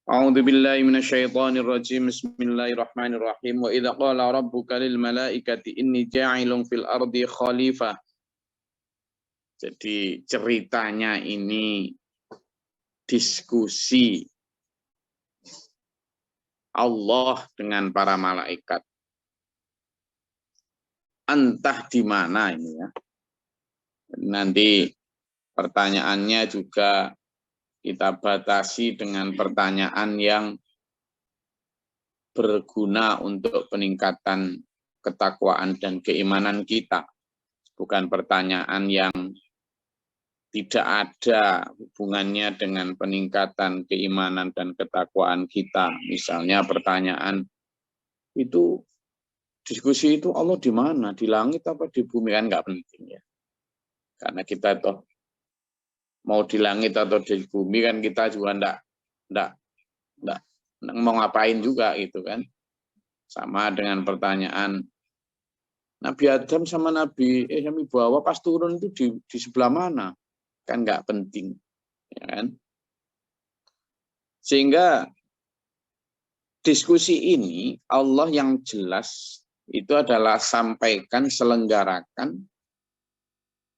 A'udzu billahi minasyaitonir rajim. Bismillahirrahmanirrahim. Wa idza qala rabbuka lil malaikati inni ja'ilun fil ardi khalifah. Jadi ceritanya ini diskusi Allah dengan para malaikat. Entah di mana ini ya. Nanti pertanyaannya juga kita batasi dengan pertanyaan yang berguna untuk peningkatan ketakwaan dan keimanan kita. Bukan pertanyaan yang tidak ada hubungannya dengan peningkatan keimanan dan ketakwaan kita. Misalnya pertanyaan itu, diskusi itu Allah di mana? Di langit apa di bumi? Kan nggak penting ya. Karena kita toh mau di langit atau di bumi kan kita juga enggak mau ngapain juga gitu kan. Sama dengan pertanyaan Nabi Adam sama Nabi Ibu Hawa pas turun itu di sebelah mana? Kan nggak penting. Ya kan? Sehingga diskusi ini Allah yang jelas itu adalah sampaikan, selenggarakan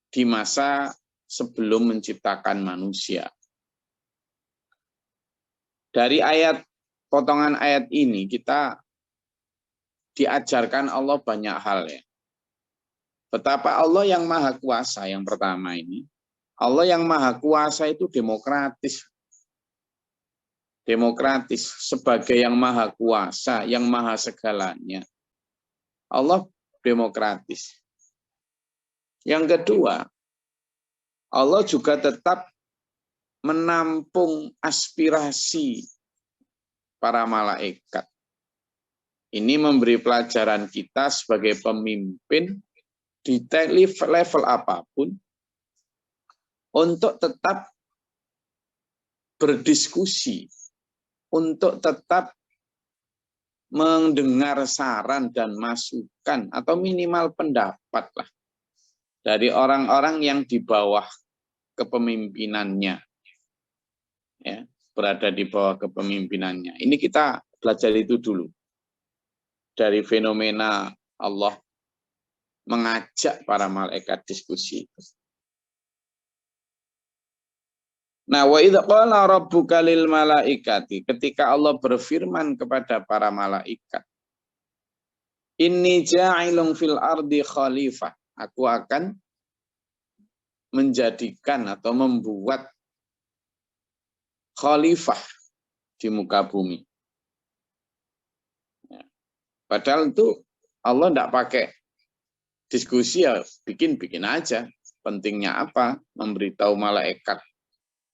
di masa sebelum menciptakan manusia. Dari potongan ayat ini kita diajarkan Allah banyak hal ya. Betapa Allah yang maha kuasa yang pertama ini. Allah yang maha kuasa itu demokratis. Demokratis sebagai yang maha kuasa, yang maha segalanya. Allah demokratis. Yang kedua, Allah juga tetap menampung aspirasi para malaikat. Ini memberi pelajaran kita sebagai pemimpin di level apapun untuk tetap berdiskusi, untuk tetap mendengar saran dan masukan atau minimal pendapat lah dari orang-orang yang di bawah kepemimpinannya, ya, berada di bawah kepemimpinannya. Ini kita belajar itu dulu dari fenomena Allah mengajak para malaikat diskusi. Nah, wa idza qala rabbuka lil malaikati, ketika Allah berfirman kepada para malaikat, inni ja'ilun fil ardi khalifah, aku akan menjadikan atau membuat khalifah di muka bumi. Ya. Padahal itu Allah tidak pakai diskusi, ya bikin aja. Pentingnya apa? Memberitahu malaikat.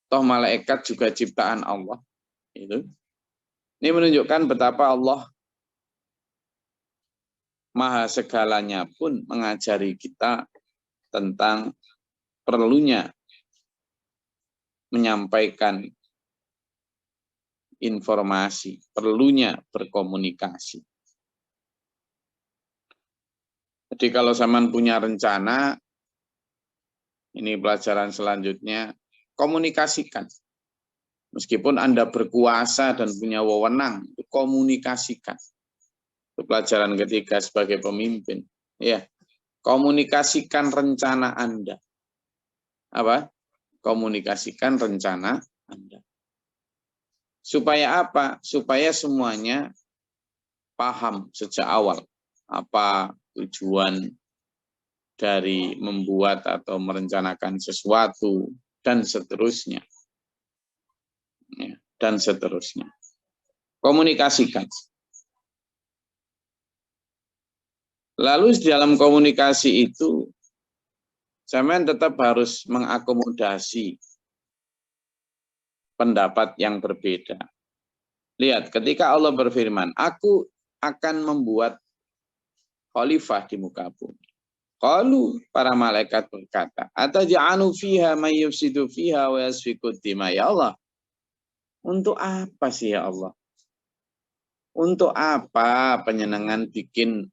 Toh malaikat juga ciptaan Allah. Itu. Ini menunjukkan betapa Allah maha segalanya pun mengajari kita tentang perlunya menyampaikan informasi, perlunya berkomunikasi. Jadi kalau zaman punya rencana, ini pelajaran selanjutnya, komunikasikan. Meskipun Anda berkuasa dan punya wewenang, komunikasikan. Itu pelajaran ketiga sebagai pemimpin. Ya, komunikasikan rencana Anda. Apa? Komunikasikan rencana Anda. Supaya apa? Supaya semuanya paham sejak awal apa tujuan dari membuat atau merencanakan sesuatu dan seterusnya. Ya, dan seterusnya. Komunikasikan. Lalu di dalam komunikasi itu, sampean tetap harus mengakomodasi pendapat yang berbeda. Lihat, ketika Allah berfirman, aku akan membuat khalifah di muka bumi. Qalu, para malaikat berkata, ataj'alu fiha may yufsidu fiha wa yasfiku dima. Ya Allah, untuk apa sih ya Allah? Untuk apa penyenangan bikin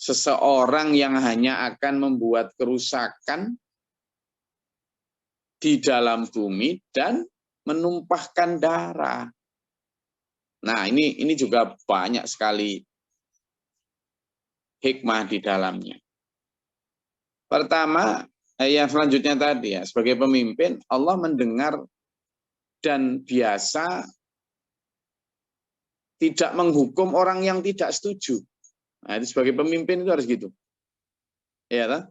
seseorang yang hanya akan membuat kerusakan di dalam bumi dan menumpahkan darah. Nah, ini juga banyak sekali hikmah di dalamnya. Pertama, yang selanjutnya tadi ya, sebagai pemimpin Allah mendengar dan biasa tidak menghukum orang yang tidak setuju. Nah, itu sebagai pemimpin itu harus gitu. Ya, toh?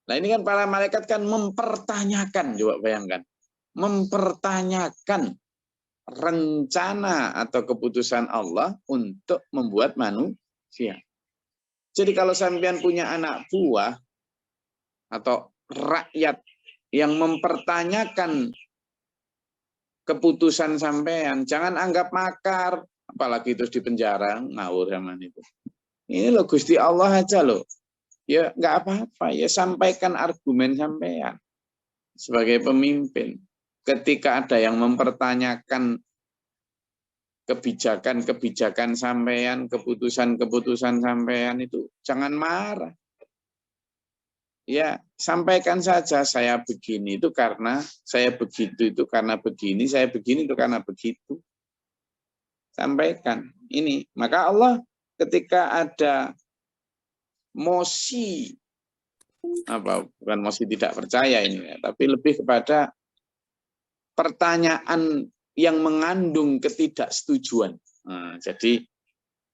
Nah, ini kan para malaikat kan mempertanyakan, coba bayangkan. Mempertanyakan rencana atau keputusan Allah untuk membuat manusia. Jadi kalau sampean punya anak buah atau rakyat yang mempertanyakan keputusan sampean, jangan anggap makar, apalagi terus dipenjara, ngawur zaman itu. Ini loh Gusti Allah aja loh. Ya nggak apa-apa, ya sampaikan argumen sampean sebagai pemimpin. Ketika ada yang mempertanyakan kebijakan-kebijakan sampean, keputusan-keputusan sampean itu jangan marah. Ya, sampaikan saja saya begini itu karena saya begitu itu karena begini, saya begini itu karena begitu. Sampaikan. Ini, maka Allah ketika ada mosi bukan mosi tidak percaya ini ya, tapi lebih kepada pertanyaan yang mengandung ketidaksetujuan. Nah, jadi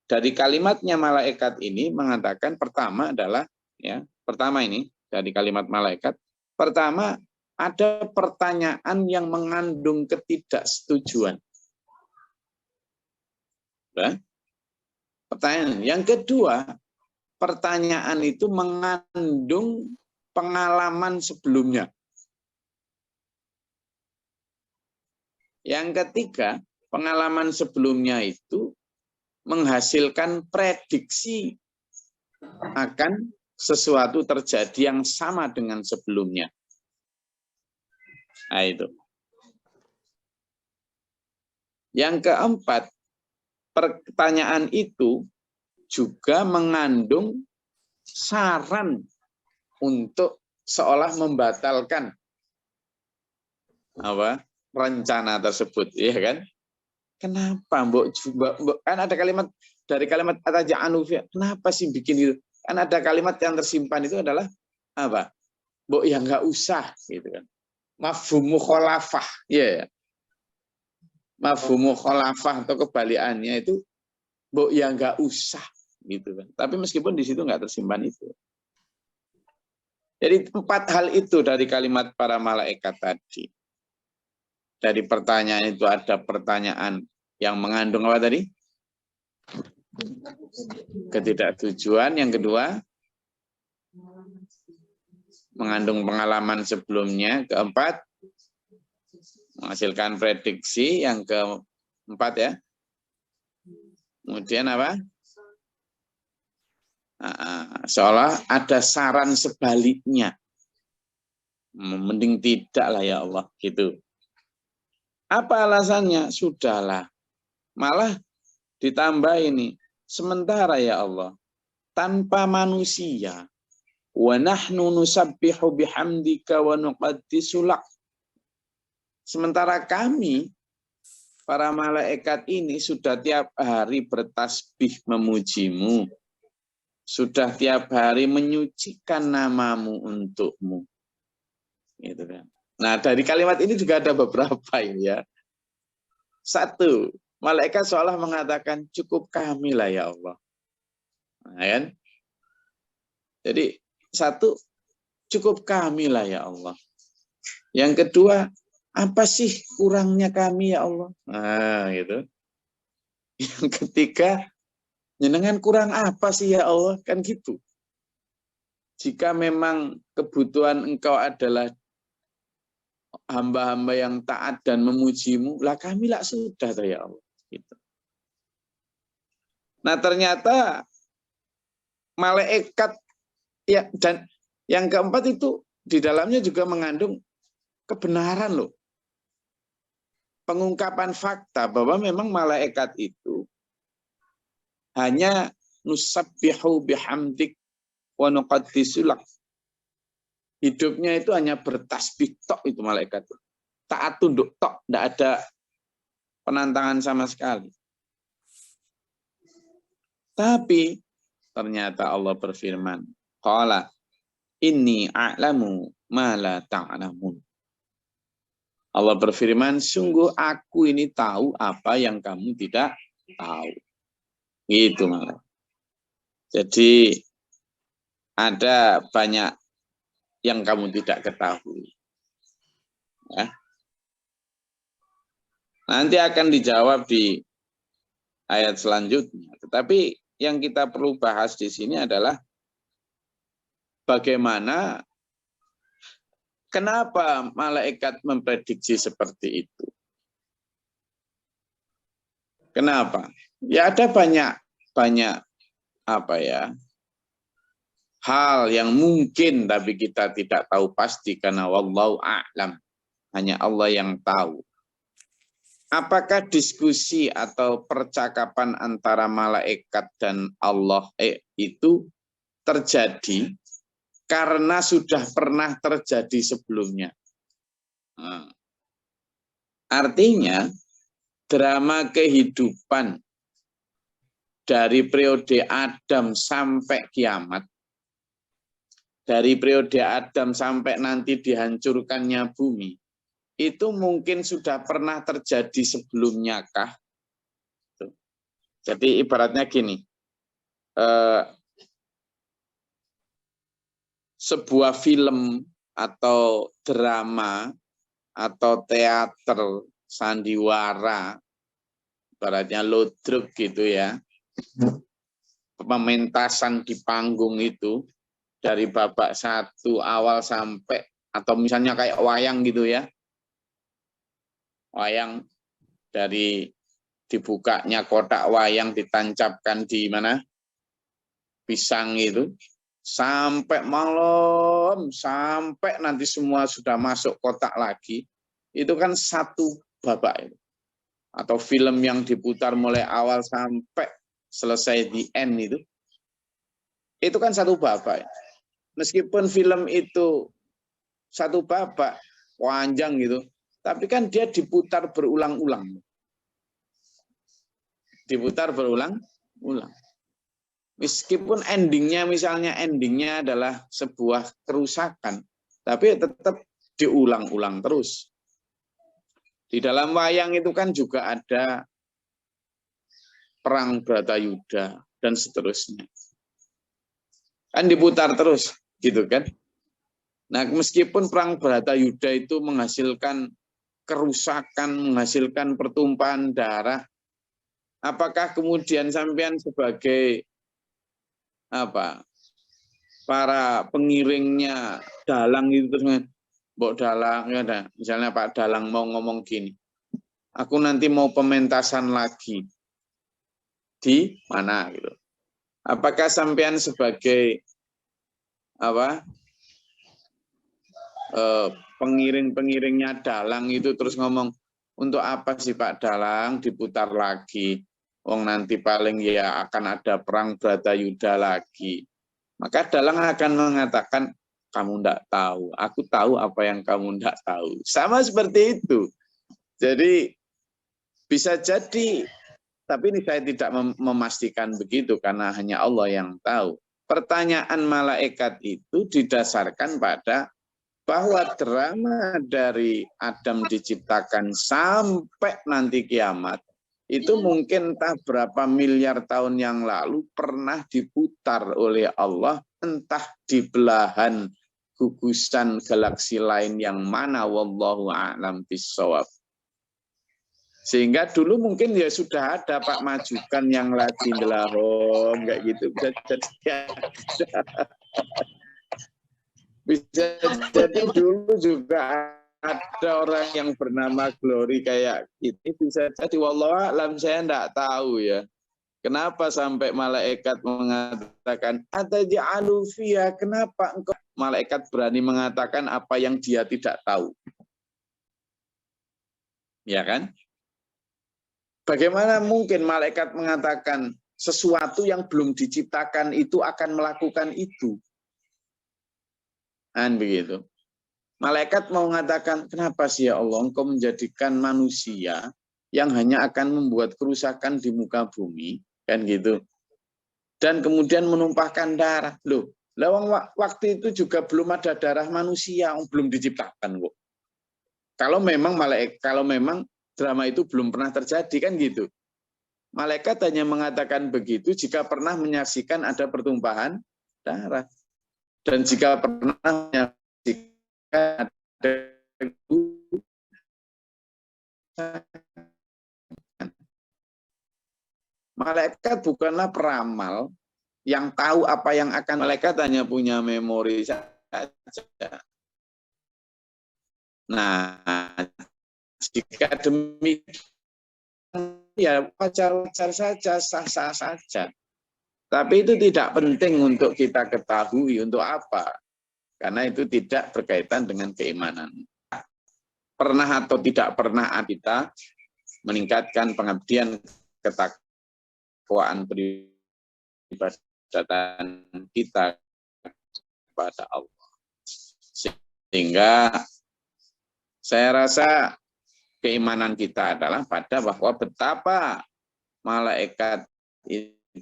dari kalimatnya malaikat ini mengatakan pertama adalah ya, pertama ini dari kalimat malaikat, pertama ada pertanyaan yang mengandung ketidaksetujuan. Ya. Pertanyaan. Yang kedua, pertanyaan itu mengandung pengalaman sebelumnya. Yang ketiga, pengalaman sebelumnya itu menghasilkan prediksi akan sesuatu terjadi yang sama dengan sebelumnya. Nah, itu. Yang keempat, pertanyaan itu juga mengandung saran untuk seolah membatalkan rencana tersebut, ya kan? Kenapa, Mbok? Kan ada kalimat dari kalimat ataja'alu fiha. Kenapa sih bikin itu? Kan ada kalimat yang tersimpan itu adalah apa? Mbok ya nggak usah, gitu kan? Mafhum mukhalafah, ya. Yeah. Mafhum mukhalafah atau kebalikannya itu, Mbok ya nggak usah, gitu kan? Tapi meskipun di situ nggak tersimpan itu. Jadi 4 hal itu dari kalimat para malaikat tadi. Dari pertanyaan itu ada pertanyaan yang mengandung apa tadi? Ketidaktujuan. Yang kedua, mengandung pengalaman sebelumnya. Keempat, menghasilkan prediksi. Yang keempat ya. Kemudian apa? Seolah ada saran sebaliknya. Mending tidak lah ya Allah, gitu. Apa alasannya? Sudahlah. Malah ditambah ini. Sementara ya Allah, tanpa manusia, wa nahnu nusabbihu bihamdika wa nuqaddisu lak. Sementara kami, para malaikat ini sudah tiap hari bertasbih memujimu. Sudah tiap hari menyucikan namamu untukmu. Gitu kan. Nah, dari kalimat ini juga ada beberapa ini ya. Satu, malaikat seolah mengatakan cukup kami lah ya Allah. Nah, kan? Jadi satu, cukup kami lah ya Allah. Yang kedua, apa sih kurangnya kami ya Allah? Nah, gitu. Yang ketiga, jenengan kurang apa sih ya Allah? Kan gitu. Jika memang kebutuhan engkau adalah hamba-hamba yang taat dan memujimu, lah kami lah sudah ya Allah. Gitu. Nah ternyata malaikat ya, dan yang keempat itu di dalamnya juga mengandung kebenaran loh. Pengungkapan fakta bahwa memang malaikat itu hanya nusabbihu bihamdik wa nuqaddisu lak. Hidupnya itu hanya bertasbih tok itu malaikat. taat tunduk tok, tidak ada penantangan sama sekali. Tapi ternyata Allah berfirman, qala inni a'lamu ma la ta'lamun. Allah berfirman, sungguh aku ini tahu apa yang kamu tidak tahu. Gitu malah. Jadi ada banyak yang kamu tidak ketahui. Ya. Nanti akan dijawab di ayat selanjutnya. Tetapi yang kita perlu bahas di sini adalah bagaimana, kenapa malaikat memprediksi seperti itu. Kenapa? Ya ada banyak hal yang mungkin tapi kita tidak tahu pasti karena wallahu a'lam. Hanya Allah yang tahu. Apakah diskusi atau percakapan antara malaikat dan Allah itu terjadi karena sudah pernah terjadi sebelumnya? Artinya drama kehidupan dari periode Adam sampai kiamat, dari periode Adam sampai nanti dihancurkannya bumi, itu mungkin sudah pernah terjadi sebelumnya kah? Jadi ibaratnya gini, sebuah film atau drama atau teater sandiwara, ibaratnya ludruk gitu ya, pementasan di panggung itu dari babak satu awal sampai, atau misalnya kayak wayang gitu ya, wayang dari dibukanya kotak wayang ditancapkan di mana pisang itu sampai malam, sampai nanti semua sudah masuk kotak lagi, itu kan satu babak itu. Atau film yang diputar mulai awal sampai selesai di end itu kan satu babak. Meskipun film itu satu babak panjang gitu, tapi kan dia diputar berulang-ulang. Diputar berulang-ulang. Meskipun misalnya endingnya adalah sebuah kerusakan, tapi tetap diulang-ulang terus. Di dalam wayang itu kan juga ada perang Bratayuda dan seterusnya. Kan diputar terus, gitu kan. Nah, meskipun perang Bratayuda itu menghasilkan kerusakan, menghasilkan pertumpahan darah, apakah kemudian sampean sebagai para pengiringnya dalang itu terus Mbok Dalang ya ada, misalnya Pak Dalang mau ngomong gini, aku nanti mau pementasan lagi di mana gitu. Apakah sampean sebagai pengiring-pengiringnya Dalang itu terus ngomong, untuk apa sih Pak Dalang diputar lagi? Wong nanti paling ya akan ada perang Bratayuda lagi. Maka Dalang akan mengatakan, kamu tidak tahu, aku tahu apa yang kamu tidak tahu. Sama seperti itu. Jadi bisa jadi, tapi ini saya tidak memastikan begitu karena hanya Allah yang tahu. Pertanyaan malaikat itu didasarkan pada bahwa drama dari Adam diciptakan sampai nanti kiamat, itu mungkin entah berapa miliar tahun yang lalu pernah diputar oleh Allah, entah di belahan gugusan galaksi lain yang mana, wallahu a'lam bishawab. Sehingga dulu mungkin ya sudah ada Pak Majukan yang lagi ngelahom kayak gitu, bisa jadi dulu juga ada orang yang bernama Glory kayak ini, bisa jadi wallahu a'lam, saya enggak tahu ya. Kenapa sampai malaikat mengatakan ataj'alu fiha, kenapa engkau, malaikat berani mengatakan apa yang dia tidak tahu. Ya kan? Bagaimana mungkin malaikat mengatakan sesuatu yang belum diciptakan itu akan melakukan itu? Kan begitu. Malaikat mau mengatakan, kenapa sih ya Allah engkau menjadikan manusia yang hanya akan membuat kerusakan di muka bumi, kan gitu. Dan kemudian menumpahkan darah. Loh, lawang waktu itu juga belum ada darah manusia, belum diciptakan kok. Kalau memang drama itu belum pernah terjadi, kan gitu. Malaikat hanya mengatakan begitu jika pernah menyaksikan ada pertumpahan darah. Dan jika pernah menyaksikan ada malaikat bukanlah peramal yang tahu apa yang akan, malaikat hanya punya memori saja. Nah, jika demikian ya wajar-wajar saja, sah-sah saja. Tapi itu tidak penting untuk kita ketahui untuk apa. Karena itu tidak berkaitan dengan keimanan. Pernah atau tidak pernah kita meningkatkan pengabdian ketakwaan peribadatan kita kepada Allah. Sehingga saya rasa keimanan kita adalah pada bahwa betapa malaikat itu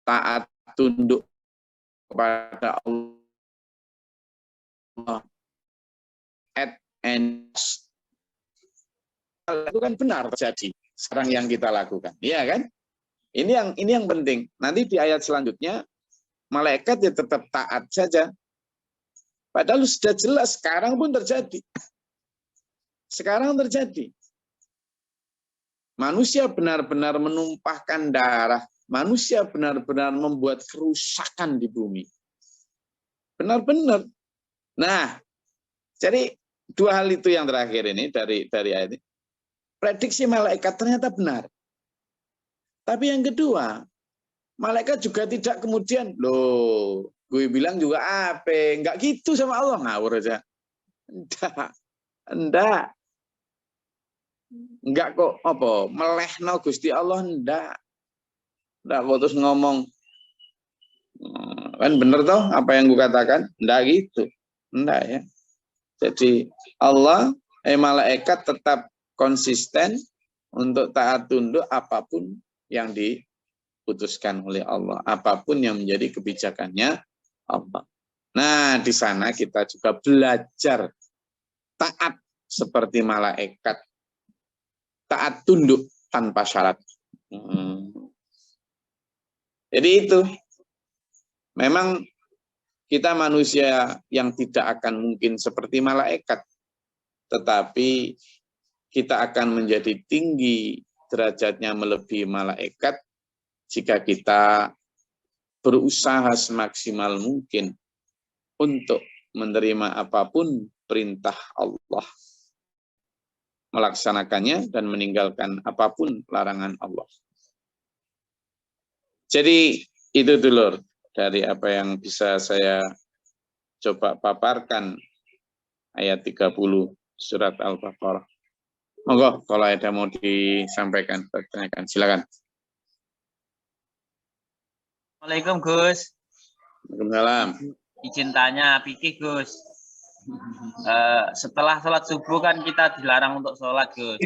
taat tunduk kepada Allah at and itu kan benar terjadi sekarang yang kita lakukan, iya kan? Ini yang penting. Nanti di ayat selanjutnya malaikat ya tetap taat saja. Padahal sudah jelas sekarang pun terjadi. Sekarang terjadi. Manusia benar-benar menumpahkan darah. Manusia benar-benar membuat kerusakan di bumi. Benar-benar. Nah, jadi dua hal itu yang terakhir ini dari ayat ini. Prediksi malaikat ternyata benar. Tapi yang kedua, malaikat juga tidak kemudian, loh, gue bilang juga apa, enggak gitu sama Allah, ngawur aja. Enggak kok apa, melehno Gusti Allah, enggak kok terus ngomong, kan bener toh apa yang gue katakan, enggak gitu, enggak ya. Jadi Allah, malaikat tetap konsisten untuk taat tunduk apapun yang diputuskan oleh Allah, apapun yang menjadi kebijakannya Allah. Nah, di sana kita juga belajar taat seperti malaikat, taat tunduk tanpa syarat. Jadi itu, memang kita manusia yang tidak akan mungkin seperti malaikat, tetapi kita akan menjadi tinggi derajatnya melebihi malaikat jika kita berusaha semaksimal mungkin untuk menerima apapun perintah Allah, melaksanakannya dan meninggalkan apapun larangan Allah. Jadi itu dulu dari apa yang bisa saya coba paparkan ayat 30 surat Al-Baqarah. Monggo kalau ada mau disampaikan, pertanyakan, silakan. Assalamualaikum Gus. Waalaikumsalam. Izin tanya, pikir Gus. Setelah sholat subuh kan kita dilarang untuk sholat Gus.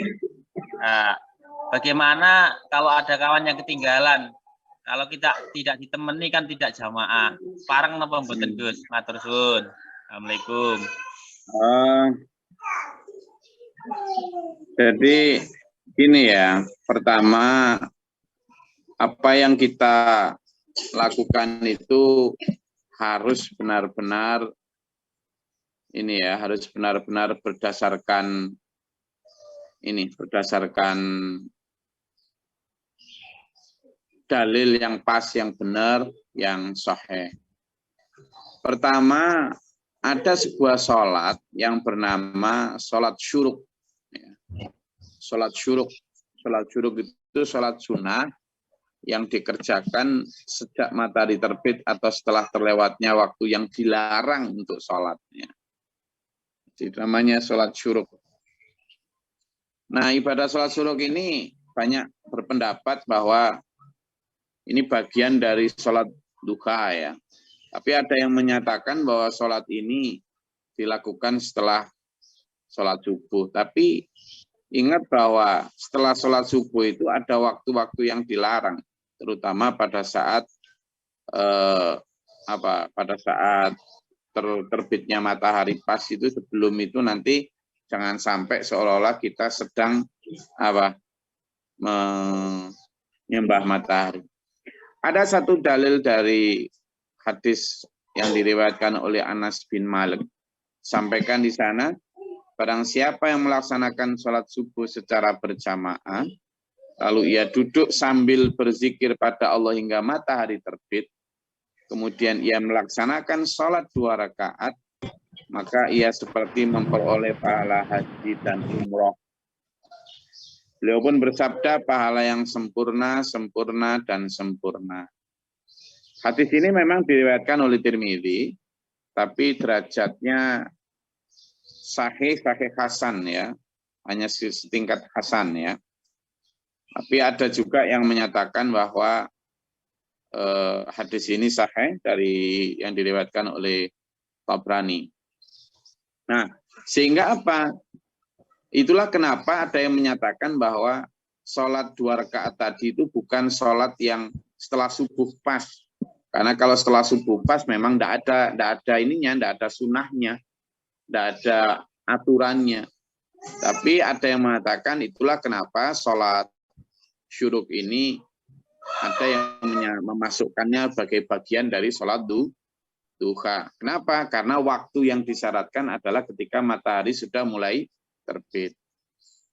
Bagaimana kalau ada kawan yang ketinggalan? Kalau kita tidak ditemani kan tidak jamaah. Parang napa mboten Gus? Matur suwun. Assalamualaikum. Jadi gini ya, pertama apa yang kita lakukan itu harus benar-benar ini ya, harus benar-benar berdasarkan dalil yang pas, yang benar, yang sahih. Pertama, ada sebuah sholat yang bernama sholat syuruk. Sholat syuruk itu sholat sunnah yang dikerjakan sejak matahari terbit atau setelah terlewatnya waktu yang dilarang untuk sholatnya. Jadi namanya sholat syuruk. Nah, ibadah sholat syuruk ini banyak berpendapat bahwa ini bagian dari sholat duha ya. Tapi ada yang menyatakan bahwa sholat ini dilakukan setelah sholat subuh. Tapi ingat bahwa setelah sholat subuh itu ada waktu-waktu yang dilarang, terutama pada saat pada saat terbitnya matahari pas itu. Sebelum itu nanti jangan sampai seolah-olah kita sedang menyembah matahari. Ada satu dalil dari hadis yang diriwayatkan oleh Anas bin Malik. Sampaikan di sana, barang siapa yang melaksanakan sholat subuh secara berjamaah, lalu ia duduk sambil berzikir pada Allah hingga matahari terbit, kemudian ia melaksanakan sholat 2 rakaat, maka ia seperti memperoleh pahala haji dan umroh. Beliau pun bersabda, pahala yang sempurna, sempurna, dan sempurna. Hadis ini memang diriwayatkan oleh Tirmidzi, tapi derajatnya sahih hasan ya, hanya setingkat hasan ya. Tapi ada juga yang menyatakan bahwa hadis ini sahih dari yang diriwayatkan oleh Tabrani. Nah, sehingga apa? Itulah kenapa ada yang menyatakan bahwa sholat 2 rakaat tadi itu bukan sholat yang setelah subuh pas. Karena kalau setelah subuh pas memang tidak ada ininya, tidak ada sunahnya, tidak ada aturannya. Tapi ada yang mengatakan itulah kenapa sholat syuruk ini ada yang memasukkannya sebagai bagian dari sholat duha. Kenapa? Karena waktu yang disyaratkan adalah ketika matahari sudah mulai terbit.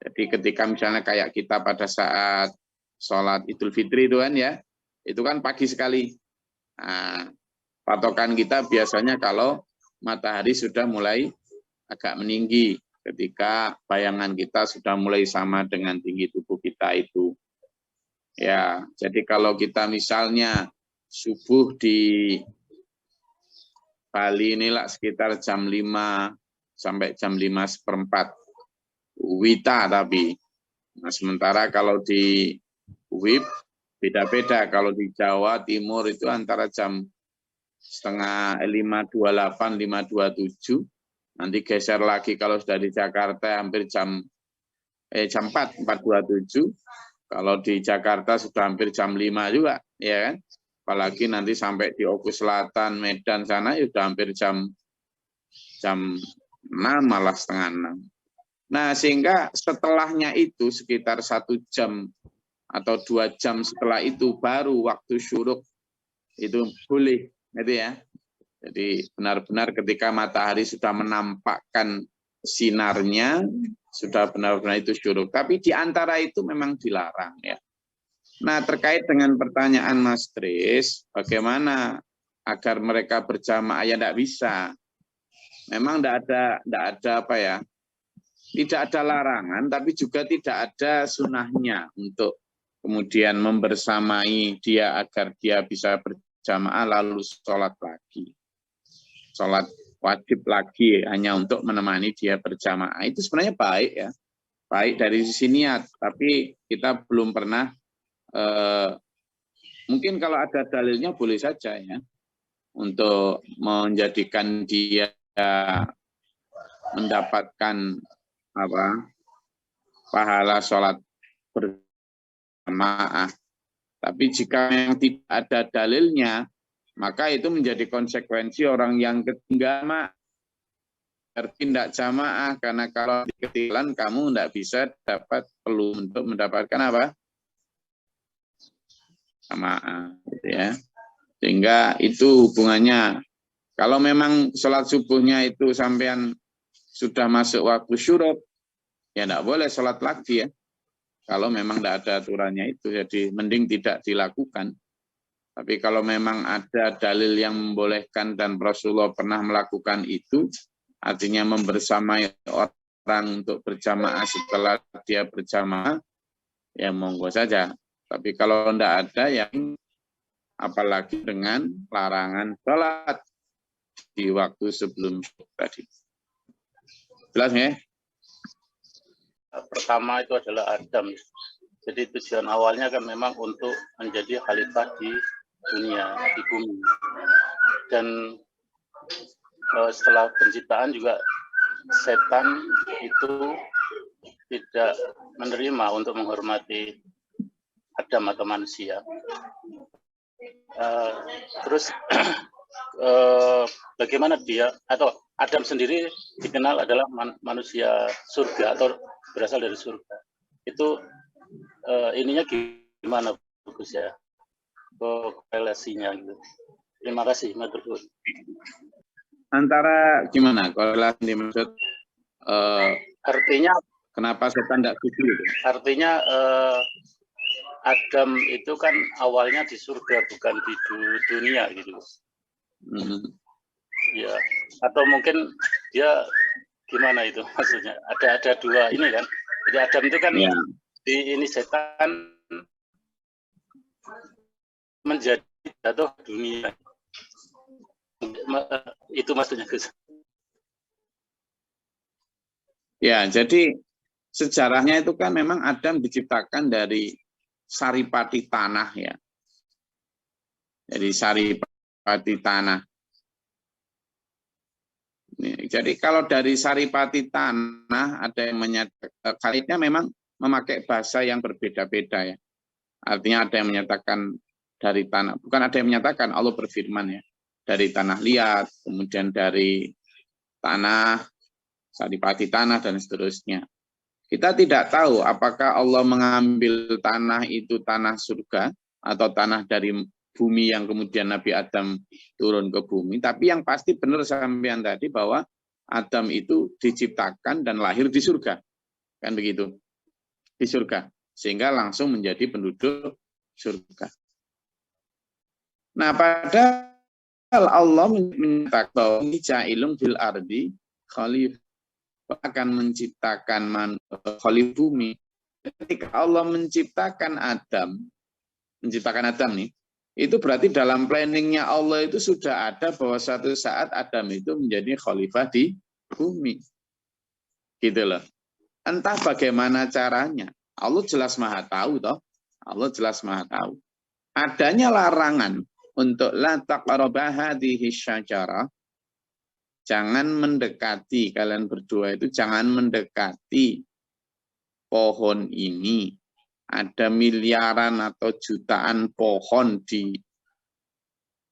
Jadi ketika misalnya kayak kita pada saat sholat Idul Fitri itu kan ya, itu kan pagi sekali. Nah, patokan kita biasanya kalau matahari sudah mulai agak meninggi, ketika bayangan kita sudah mulai sama dengan tinggi tubuh kita itu. Ya, jadi kalau kita misalnya subuh di Bali inilah sekitar jam 5 sampai jam 5:15 wita tapi. Nah, sementara kalau di WIB beda-beda. Kalau di Jawa Timur itu antara jam 4:30, 5:28, 5:27. Nanti geser lagi kalau sudah di Jakarta hampir jam 4:27. Kalau di Jakarta sudah hampir jam 5 juga, ya kan? Apalagi nanti sampai di Oku Selatan, Medan sana ya sudah hampir jam 6 malah 5:30. Nah, sehingga setelahnya itu sekitar 1 jam atau 2 jam setelah itu baru waktu syuruk itu boleh, gitu ya. Jadi benar-benar ketika matahari sudah menampakkan sinarnya, sudah benar-benar itu syuruk. Tapi di antara itu memang dilarang ya. Nah, terkait dengan pertanyaan Mas Tris, bagaimana agar mereka berjamaah? Ya tidak bisa. Memang tidak ada apa ya? Tidak ada larangan, tapi juga tidak ada sunahnya untuk kemudian membersamai dia agar dia bisa berjamaah lalu sholat lagi. Sholat wajib lagi hanya untuk menemani dia berjamaah. Itu sebenarnya baik ya. Baik dari sisi niat, tapi kita belum pernah, mungkin kalau ada dalilnya boleh saja ya, untuk menjadikan dia mendapatkan pahala sholat berjamaah. Tapi jika yang tidak ada dalilnya, maka itu menjadi konsekuensi orang yang ketinggalan bertindak jamaah, karena kalau ketinggalan kamu tidak bisa perlu untuk mendapatkan apa? Jamaah, gitu ya. Sehingga itu hubungannya. Kalau memang sholat subuhnya itu sampean sudah masuk waktu syuruk, ya tidak boleh sholat lagi ya. Kalau memang tidak ada aturannya itu, jadi mending tidak dilakukan. Tapi kalau memang ada dalil yang membolehkan dan Rasulullah pernah melakukan itu, artinya membersamai orang untuk berjamaah setelah dia berjamaah, ya monggo saja. Tapi kalau tidak ada yang apalagi dengan larangan sholat di waktu sebelum syuruk tadi. Jelas ya? Pertama itu adalah Adam. Jadi tujuan awalnya kan memang untuk menjadi khalifah di dunia, di bumi. Dan setelah penciptaan juga setan itu tidak menerima untuk menghormati Adam atau manusia. Terus bagaimana dia atau Adam sendiri dikenal adalah manusia surga atau berasal dari surga. Itu ininya gimana Gus ya? Korelasinya gitu. Terima kasih, matur nuwun. Antara gimana korelasi dimaksud? Artinya Kenapa setan tidak setuju? Artinya Adam itu kan awalnya di surga bukan di dunia gitu. Ya, atau mungkin dia gimana itu maksudnya? Ada dua ini kan. Jadi Adam itu kan Ya. di ini setan menjadi jatuh dunia. Itu maksudnya Gus. Ya, jadi sejarahnya itu kan memang Adam diciptakan dari saripati tanah ya. Jadi saripati tanah. Jadi kalau dari saripati tanah ada yang menyatakan, kalinya memang memakai bahasa yang berbeda-beda ya. Artinya ada yang menyatakan dari tanah, bukan ada yang menyatakan, Allah berfirman ya, dari tanah liat, kemudian dari tanah, saripati tanah dan seterusnya. Kita tidak tahu apakah Allah mengambil tanah itu tanah surga atau tanah dari bumi yang kemudian Nabi Adam turun ke bumi. Tapi yang pasti benar sampean tadi bahwa Adam itu diciptakan dan lahir di surga. Kan begitu? Di surga. Sehingga langsung menjadi penduduk surga. Nah, padahal Allah menyatakan bahwa ja'ilun fil ardi khalifah, akan menciptakan khalifah bumi. Ketika Allah menciptakan Adam nih, itu berarti dalam planningnya Allah itu sudah ada bahwa suatu saat Adam itu menjadi khalifah di bumi. Gitu loh. Entah bagaimana caranya. Allah jelas maha tahu toh. Allah jelas maha tahu. Adanya larangan untuk la taqraba hadhihi syajarah. Jangan mendekati, kalian berdua itu jangan mendekati pohon ini. Ada miliaran atau jutaan pohon di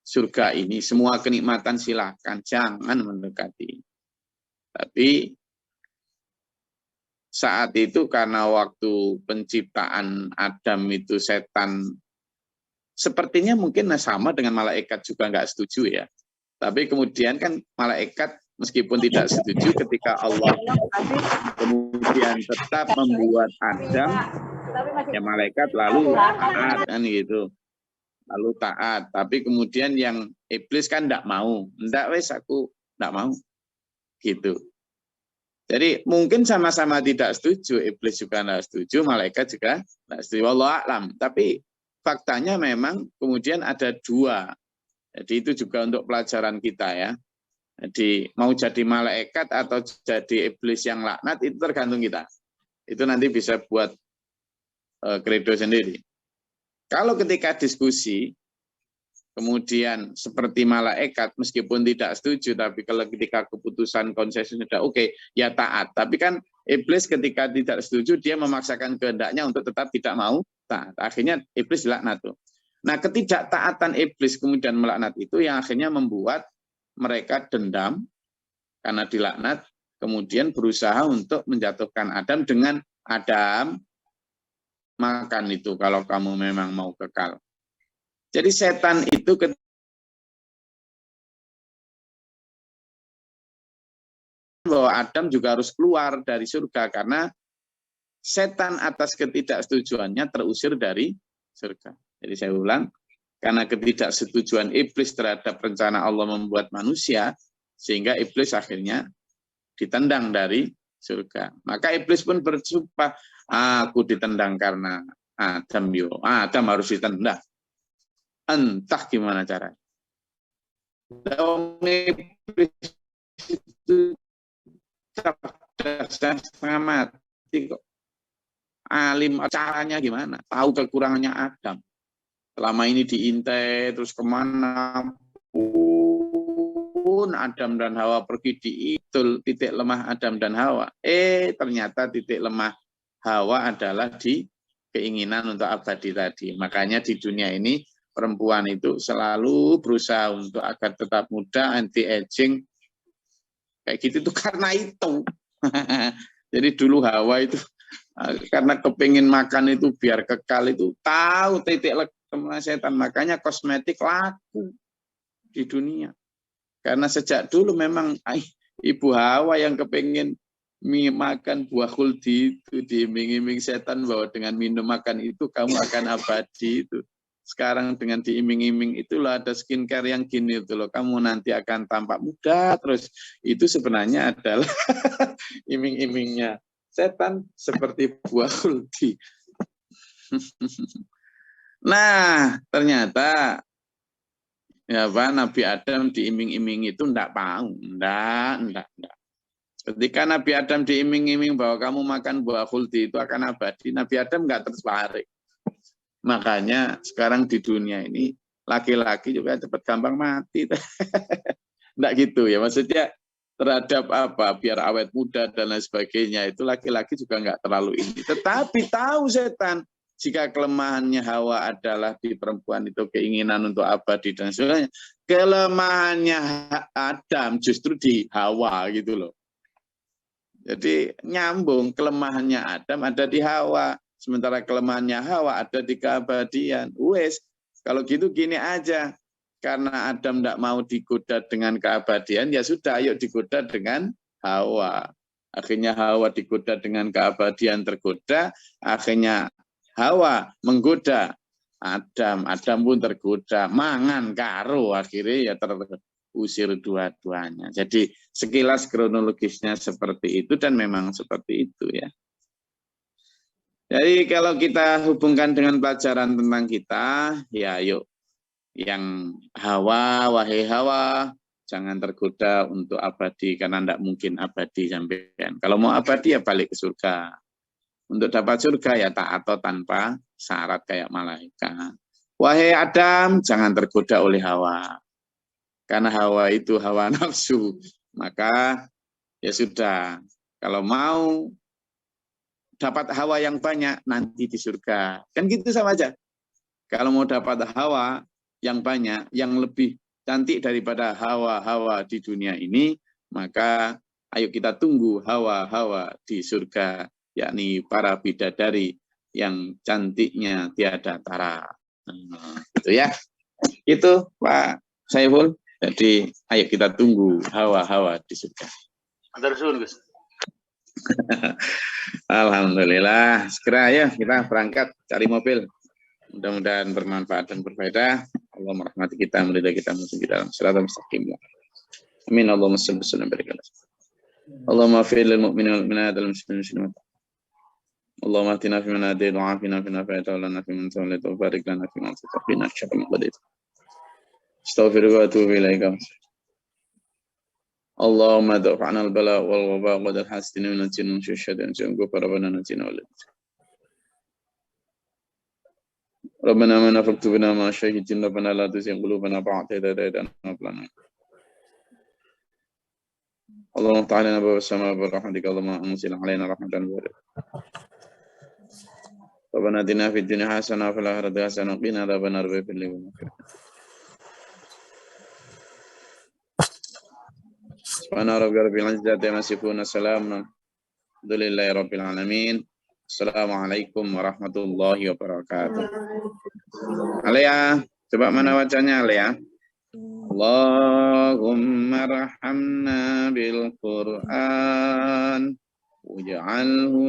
surga ini. Semua kenikmatan silakan, jangan mendekati. Tapi saat itu karena waktu penciptaan Adam itu setan, sepertinya mungkin sama dengan malaikat juga nggak setuju ya. Tapi kemudian kan malaikat meskipun tidak setuju ketika Allah kemudian tetap membuat Adam, ya malaikat lalu taat kan gitu. Lalu taat, tapi kemudian yang iblis kan enggak mau. Enggak wes aku enggak mau. Gitu. Jadi mungkin sama-sama tidak setuju, iblis juga enggak setuju, malaikat juga enggak setuju. Wallahu a'lam. Tapi faktanya memang kemudian ada dua. Jadi itu juga untuk pelajaran kita ya. Jadi mau jadi malaikat atau jadi iblis yang laknat itu tergantung kita. Itu nanti bisa buat kredo sendiri. Kalau ketika diskusi, kemudian seperti malaikat, meskipun tidak setuju, tapi kalau ketika keputusan konsensus sudah oke, ya taat. Tapi kan iblis ketika tidak setuju, dia memaksakan kehendaknya untuk tetap tidak mau taat. Akhirnya iblis dilaknat tuh. Nah, ketidaktaatan iblis kemudian melaknat itu yang akhirnya membuat mereka dendam karena dilaknat, kemudian berusaha untuk menjatuhkan Adam dengan Adam, makan itu kalau kamu memang mau kekal. Jadi setan itu bahwa Adam juga harus keluar dari surga karena setan atas ketidaksetujuannya terusir dari surga. Jadi saya ulang, karena ketidaksetujuan iblis terhadap rencana Allah membuat manusia, sehingga iblis akhirnya ditendang dari surga. Maka iblis pun bersumpah, aku ditendang karena Adam, Adam harus ditendang. Entah gimana caranya. Iblis itu cerdas setengah mati kok. Alim caranya gimana? Tahu kekurangannya Adam. Selama ini diintai terus kemana pun ampun, Adam dan Hawa pergi di Idul, titik lemah Adam dan Hawa. Ternyata titik lemah Hawa adalah di keinginan untuk abadi tadi. Makanya di dunia ini perempuan itu selalu berusaha untuk agar tetap muda, anti-aging. Kayak gitu itu karena itu. Jadi dulu Hawa itu karena kepingin makan itu biar kekal itu tahu titik lemah setan. Makanya kosmetik laku di dunia. Karena sejak dulu memang Ibu Hawa yang kepingin makan buah khuldi itu diiming-iming setan bahwa dengan minum makan itu kamu akan abadi itu. Sekarang dengan diiming-iming itulah ada skincare yang gini itu loh, kamu nanti akan tampak muda terus. Itu sebenarnya adalah iming-imingnya setan seperti buah khuldi. Nah, ternyata ya Pak, Nabi Adam diiming-iming itu enggak mau, enggak. Ketika Nabi Adam diiming-iming bahwa kamu makan buah khuldi itu akan abadi, Nabi Adam enggak tertarik. Makanya sekarang di dunia ini laki-laki juga cepat gampang mati. Enggak gitu ya, maksudnya terhadap apa, biar awet muda dan lain sebagainya, itu laki-laki juga enggak terlalu ini. Tetapi tahu setan, jika kelemahannya Hawa adalah di perempuan itu keinginan untuk abadi dan sebagainya, kelemahannya Adam justru di Hawa gitu loh. Jadi nyambung, kelemahannya Adam ada di Hawa, sementara kelemahannya Hawa ada di keabadian. Wes, kalau gitu gini aja, karena Adam tidak mau digoda dengan keabadian, ya sudah, ayo digoda dengan Hawa. Akhirnya Hawa digoda dengan keabadian, tergoda, akhirnya Hawa menggoda Adam, Adam pun tergoda, mangan karo, akhirnya ya terusir dua-duanya. Jadi sekilas kronologisnya seperti itu dan memang seperti itu ya. Jadi kalau kita hubungkan dengan pelajaran tentang kita, ya yuk, yang Hawa, wahai Hawa, jangan tergoda untuk abadi, karena tidak mungkin abadi sampean. Kalau mau abadi ya balik ke surga. Untuk dapat surga ya taat atau tanpa syarat kayak malaikat. Wahai Adam, jangan tergoda oleh Hawa. Karena Hawa itu hawa nafsu. Maka ya sudah, kalau mau dapat Hawa yang banyak nanti di surga. Kan gitu sama aja. Kalau mau dapat Hawa yang banyak, yang lebih cantik daripada Hawa-Hawa di dunia ini, maka ayo kita tunggu Hawa-Hawa di surga, yakni para bidadari yang cantiknya tiada tara. Gitu ya. Itu Pak Saiful. Jadi ayo kita tunggu Hawa-Hawa di surga. Alhamdulillah. Segera ya kita berangkat cari mobil. Mudah-mudahan bermanfaat dan berfaedah. Allah merahmati kita, meridai kita, musuh kita dalam siratal mustaqim. Amin. Allahumma shalli wa sallim barik alaihi. Allahumma fir lil mu'minin wal mu'minat wal muslimin wal muslimat. Allahumma atina fi man hadayt wa afina fi man afayt wa lana fi man tawallayt wa barik lana fi ma atayt sharra ma qadayt. Astaghfiruka wa atubu ilaika. Allahumma daf'ana al-bala wal waba wa dal hasidin min al-jinn wa syaitan wa rabbana natina wal ربنا ما نفقت بنا ما شهدنا ربنا لا تزغ قلوبنا بعد إذ هديتنا وهب لنا. اللهم افتح علينا باب السماء برحمتك اللهم انزل علينا رحمة وبركاته. ربنا آتنا في الدنيا حسنة وفي الآخرة حسنة وقنا عذاب النار واغفر لي ولنا. سبحان ربك رب العزة عما يصفون السلام الحمد لله رب العالمين. Assalamualaikum warahmatullahi wabarakatuh. Alea, coba mana wajahnya Alea? Allahumma rahamna bil Qur'an waj'alhu